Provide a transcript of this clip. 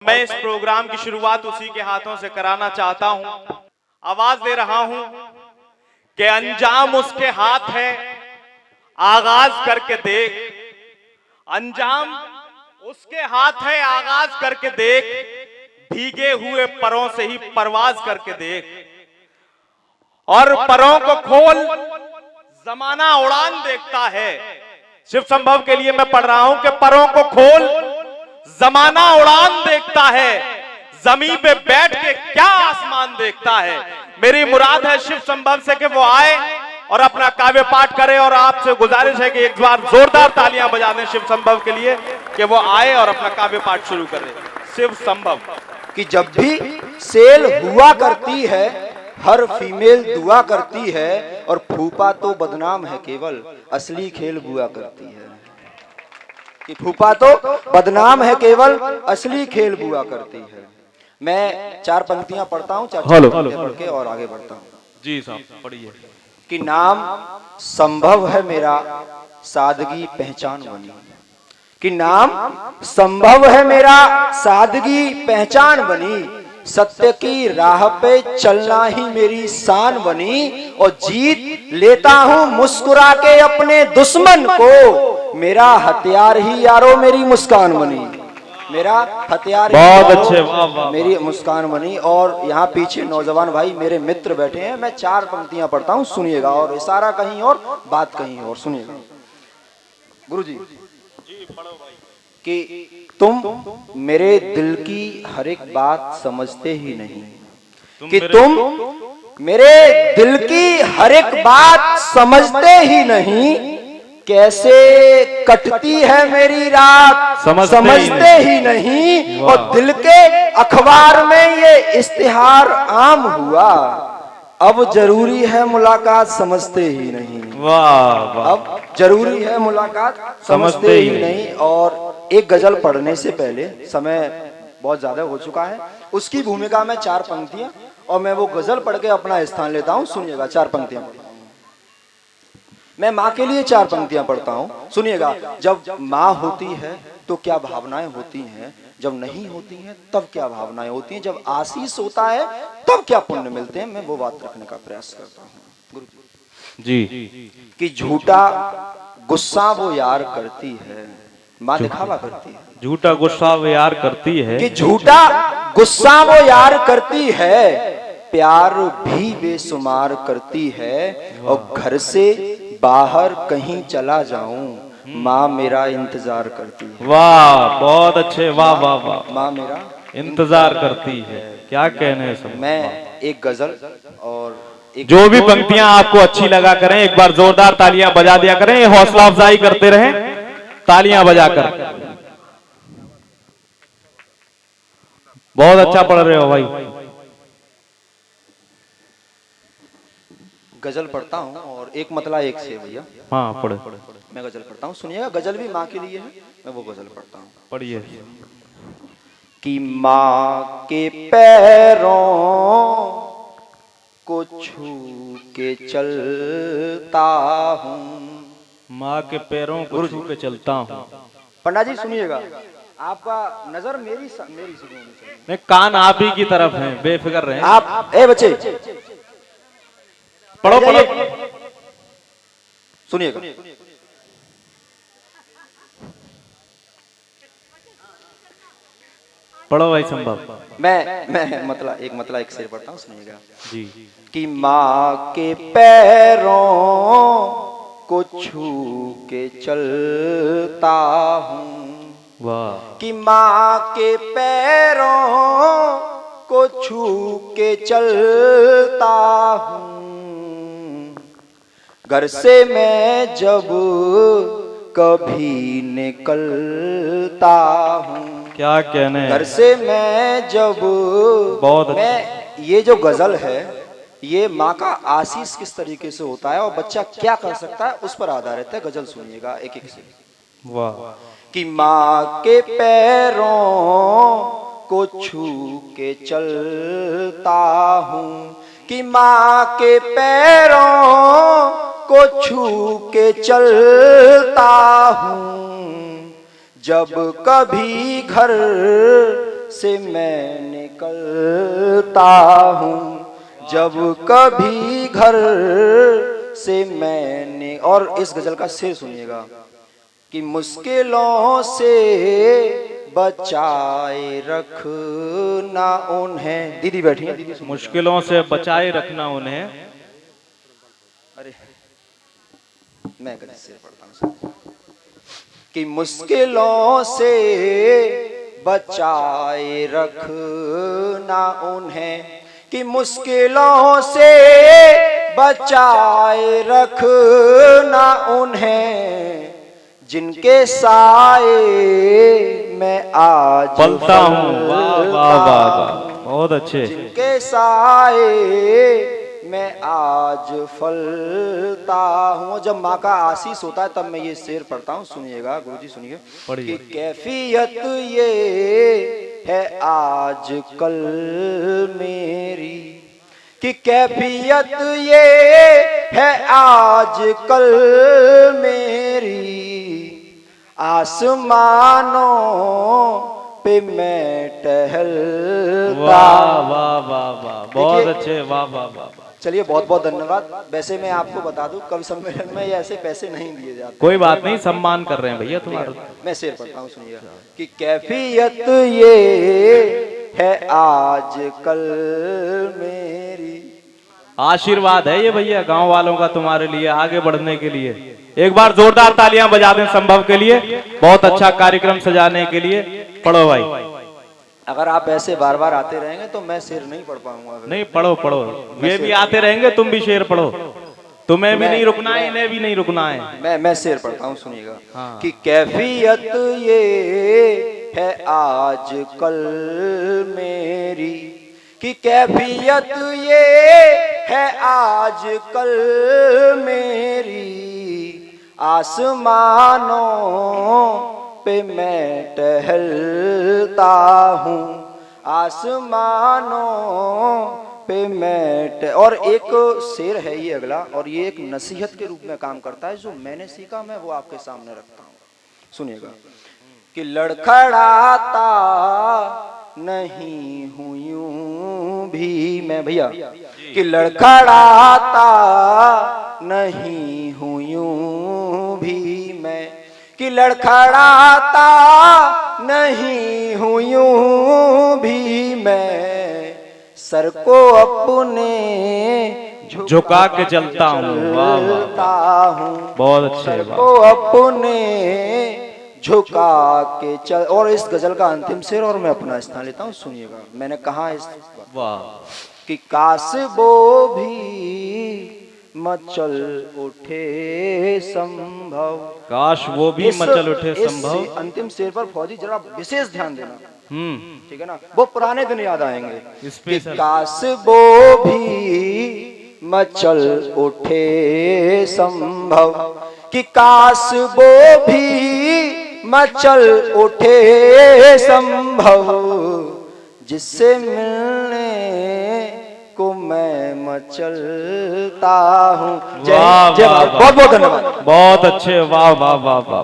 मैं इस प्रोग्राम की शुरुआत उसी के हाथों से कराना चाहता हूं। आवाज दे रहा हूं कि अंजाम उसके हाथ है, आगाज करके देख। अंजाम उसके हाथ है, आगाज करके देख। भीगे हुए परों से ही परवाज करके देख। और परों को खोल, जमाना उड़ान देखता है। शिव संभव के लिए मैं पढ़ रहा हूं कि परों को खोल, जमाना उड़ान देखता है। जमीन पे बैठ के क्या आसमान देखता है। मेरी मुराद है शिव संभव से कि वो आए और अपना काव्य पाठ करे। और आपसे गुजारिश है कि एक बार जोरदार तालियां बजा दें शिव संभव के लिए कि वो आए और अपना काव्य पाठ शुरू करें। शिव संभव कि जब भी सेल हुआ करती है, हर फीमेल दुआ करती है, और फूफा तो बदनाम है, केवल असली खेल बुआ करती है। कि फूफा तो बदनाम है, केवल असली खेल बुआ करती है। मैं चार पंक्तियां पढ़ता हूं, चार पंक्तियां पढ़ के और आगे बढ़ता हूं। जी साहब पढ़िए। कि नाम संभव है मेरा, सादगी पहचान बनी। कि नाम संभव है मेरा, सादगी पहचान बनी। सत्य की राह पे चलना ही मेरी शान बनी। और जीत लेता हूं मुस्कुरा के अपने दुश्मन को। मेरा हथियार ही यारो मेरी मुस्कान बनी। मेरा हथियार बहुत अच्छे, वाह वाह, मेरी मुस्कान बनी। और यहाँ पीछे नौजवान भाई मेरे मित्र बैठे हैं। मैं चार पंक्तियां पढ़ता हूँ, सुनिएगा। और इशारा कहीं और, बात कहीं और, सुनिएगा। गुरुजी कि तुम मेरे दिल की हर एक बात समझते ही नहीं। कि तुम मेरे दिल की हर एक बात समझते ही नहीं। कैसे कटती है मेरी रात समझते ही नहीं। और दिल के अखबार में ये इश्तिहार आम हुआ। अब जरूरी है मुलाकात समझते ही नहीं। वाह वाह। अब जरूरी है मुलाकात समझते ही नहीं। और एक गजल पढ़ने से पहले, समय बहुत ज्यादा हो चुका है, उसकी भूमिका में चार पंक्तियां, और मैं वो गजल पढ़ के अपना स्थान लेता हूं। सुनिएगा, चार पंक्तियां पढ़ता हूं मैं। माँ के लिए चार पंक्तियां पढ़ता हूं, सुनिएगा। जब माँ होती है तो क्या भावनाएं होती हैं, जब नहीं होती हैं तब क्या भावनाएं होती हैं, जब आशीष होता है तब क्या पुण्य मिलते हैं। मैं वो बात रखने का प्रयास करता हूँ गुरु जी। कि झूठा गुस्सा वो यार करती है, माँ दिखावा करती है। झूठा गुस्सा वो यार करती है। कि झूठा गुस्सा वो यार करती है, प्यार भी बेसुमार करती है। और घर से बाहर कहीं चला जाऊं, माँ मेरा इंतजार करती है। वाह बहुत अच्छे, वाह वाह वाह। माँ मेरा इंतजार करती है, क्या कहने सब। मैं एक गजल और जो भी पंक्तियां आपको अच्छी लगा करें, एक बार जोरदार तालियां बजा दिया करें। हौसला अफजाई करते रहें तालियां बजाकर। बहुत अच्छा पढ़ रहे हो भाई। गजल पढ़ता हूँ, और एक मतला एक से भैया। हाँ पढ़े। मैं गजल पढ़ता हूँ, सुनिएगा। गजल भी माँ के लिए है, मैं वो गजल पढ़ता हूँ। पढ़िए। कि माँ के पैरों को छू के चलता हूँ। माँ के पैरों को छू के चलता हूँ। पंडा जी सुनिएगा, आपका नजर मेरी सुनी होनी चाहिए। नहीं, कान आप ही की तरफ हैं, बेफिक्र रहें। आप ए बच्चे पढ़ो पढ़ो सुनिएगा। पढ़ो भाई संभव। मैं मतलब एक शेर पढ़ता हूँ, सुनिएगा जी। कि माँ के पैरों को छू के चलता हूँ। वाह। कि माँ के पैरों को छू के चलता हूँ। घर से मैं जब कभी निकलता हूँ। क्या कहने। घर से मैं जब बहुत मैं ये जो गजल है, ये माँ का आशीष किस तरीके से होता है और बच्चा क्या कर सकता है, उस पर आधारित है। गजल सुनिएगा एक एक से। वाह। कि माँ के पैरों को छू के चलता हूँ। कि माँ के पैरों को छू के चलता हूँ। जब कभी घर से मैं निकलता हूँ, जब कभी घर से मैंने। और इस गजल का शेर सुनिएगा कि मुश्किलों से बचाए रखना उन्हें। दीदी बैठी है, दीदी सुनिएगा। मुश्किलों से बचाए रखना उन्हें। अरे मैं गजल शेर पढ़ता हूँ कि मुश्किलों से बचाए रखना उन्हें, कि मुश्किलों से बचाए रखना उन्हें, जिनके साए मैं आज पलता हूँ। वाह वाह वाह वाह, बहुत अच्छे। जिनके साए मैं आज फलता हूँ। जब माँ का आशीष होता है तब मैं ये शेर पढ़ता हूँ, सुनिएगा गुरुजी सुनिए। कि कैफियत ये है आज कल मेरी, कि कैफियत ये है आज कल मेरी, आसमानों पे मैं टहलता। वाह वाह वाह वाह, बहुत अच्छे। वाह वाह वाह। चलिए बहुत बहुत धन्यवाद। वैसे मैं आपको बता दूं कवि सम्मेलन में ऐसे पैसे नहीं दिए जाते। कोई बात नहीं, सम्मान कर रहे हैं भैया तुम्हारा। मैं शेर पढ़ता हूँ, सुनिएगा कि कैफियत ये है आज कल मेरी। आशीर्वाद है ये भैया गांव वालों का तुम्हारे लिए आगे बढ़ने के लिए। एक बार जोरदार तालियां बजा दें संभव के लिए, बहुत अच्छा कार्यक्रम सजाने के लिए। पढ़ो भाई। अगर आप ऐसे बार बार आते रहेंगे तो मैं शेर नहीं पढ़ पाऊंगा। नहीं, पढ़ो पढ़ो, ये भी आते रहेंगे, तुम भी शेर पढ़ो। तुम्हें भी नहीं रुकना है, इन्हें भी नहीं रुकना है। मैं शेर पढ़ता हूँ, सुनिएगा। हाँ। कि कैफियत ये है आज कल मेरी, कि कैफियत ये है आज कल मेरी, आसमानों पे मैं टहलता हूँ, आसमानों पे मैं और एक शेर है ये अगला, और ये एक नसीहत के रूप में काम करता है। जो मैंने सीखा मैं वो आपके सामने रखता हूँ, सुनिएगा। कि लड़खड़ाता नहीं हूँ यूं भी मैं, भैया, कि लड़खड़ाता नहीं हूँ यूं भी मैं, कि लड़खड़ाता नहीं हूँ यूं भी मैं, सर को अपने झुका के चलता हूँ। वाह वाह, बहुत अच्छे। सर को अपने झुका के चल। और इस गजल का अंतिम शेर और मैं अपना स्थान लेता हूँ, सुनिएगा। मैंने कहा इस वाह कि काश वो भी मचल उठे संभव, काश वो भी मचल उठे संभव। अंतिम शेर पर फौजी जरा विशेष ध्यान देना, ठीक है ना, वो पुराने दिन याद आएंगे। कि काश वो भी मचल उठे संभव, कि काश वो भी मचल उठे संभव, जिससे मिलने को मैं मचलता हूँ। जय जय, बहुत बहुत धन्यवाद। बहुत अच्छे। वाह वाह वाह वाह।